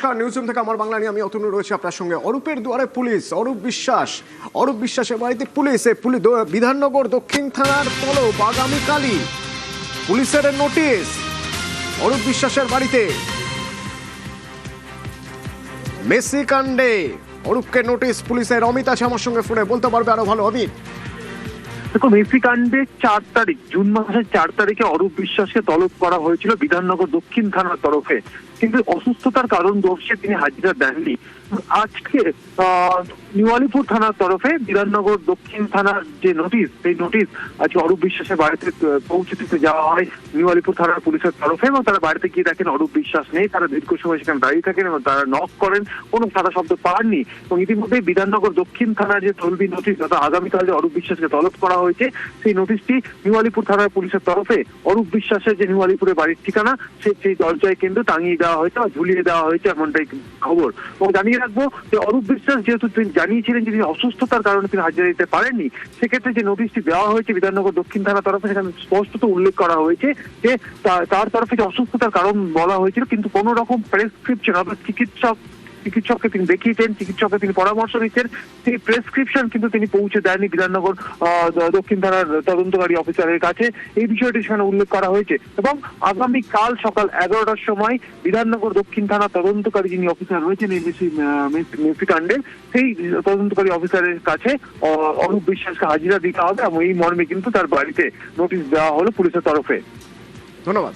Newsroom থেকে আমার বাংলা নিয়ে আমি অতনু রয়েছে আপনার সঙ্গে। অরূপের দুয়ারে পুলিশ, অরূপ বিশ্বাসের বাড়িতে পুলিশ বিধাননগর দক্ষিণ থানার তলব আগামীকালই পুলিশের নোটিশ অরূপ বিশ্বাসের বাড়িতে মেসি কাণ্ডে অরূপকে নোটিশ পুলিশের। অমিত আছে আমার সঙ্গে ফোনে, বলতে পারবে আরো ভালো। অমিত, দেখো, মেসি কাণ্ডে 4 তারিখ, জুন মাসের 4 তারিখে অরূপ বিশ্বাসকে তলব করা হয়েছিল বিধাননগর দক্ষিণ থানার তরফে, কিন্তু অসুস্থতার কারণ দর্শিয়ে তিনি হাজিরা দেননি। আজকে নিউ আলিপুর থানার তরফে বিধাননগর দক্ষিণ থানার যে নোটিশ, সেই নোটিশ আজকে অরূপ বিশ্বাসের বাড়িতে পৌঁছে দিতে যাওয়া হয় নিউ আলিপুর থানার পুলিশের তরফে, এবং তারা বাড়িতে গিয়ে দেখেন অরূপ বিশ্বাস নেই। তারা দীর্ঘ সময় সেখানে দাঁড়িয়ে থাকেন এবং তারা নক করেন, কোনো সাদা শব্দ পাননি। এবং ইতিমধ্যে বিধাননগর দক্ষিণ থানার যে তলবি নোটিশ, অর্থাৎ আগামীকাল যে অরূপ বিশ্বাসকে তলব করা হয়েছে, সেই নোটিশটি নিউ আলিপুর থানার পুলিশের তরফে অরূপ বিশ্বাসের যে নিউ আলিপুরের বাড়ির ঠিকানা, সেই দরজায় কিন্তু টাঙিয়ে দেওয়া হয়েছে বা ঝুলিয়ে দেওয়া হয়েছে, এমনটাই খবর। এবং জানিয়ে রাখবো যে অরূপ বিশ্বাস যেহেতু তিনি জানিয়েছিলেন যে তিনি অসুস্থতার কারণে তিনি হাজিরা দিতে পারেননি, সেক্ষেত্রে যে নোটিশটি দেওয়া হয়েছে বিধাননগর দক্ষিণ থানার তরফে, সেখানে স্পষ্টত উল্লেখ করা হয়েছে যে তার তরফে যে অসুস্থতার কারণ বলা হয়েছিল, কিন্তু কোনো রকম প্রেসক্রিপশন, অর্থাৎ চিকিৎসককে তিনি দেখিয়েছেন, চিকিৎসককে তিনি পরামর্শ দিচ্ছেন, সেই প্রেসক্রিপশন কিন্তু তিনি পৌঁছে দেননি বিধাননগর দক্ষিণ থানার তদন্তকারী অফিসারের কাছে। এই বিষয়টি সেখানে উল্লেখ করা হয়েছে। এবং আগামীকাল সকাল 11টার সময় বিধাননগর দক্ষিণ থানার তদন্তকারী যিনি অফিসার রয়েছেন এই মেসি কাণ্ডের, সেই তদন্তকারী অফিসারের কাছে অরূপ বিশ্বাসকে হাজিরা দিতে হবে, এবং এই মর্মে কিন্তু তার বাড়িতে নোটিশ দেওয়া হলো পুলিশের তরফে। ধন্যবাদ।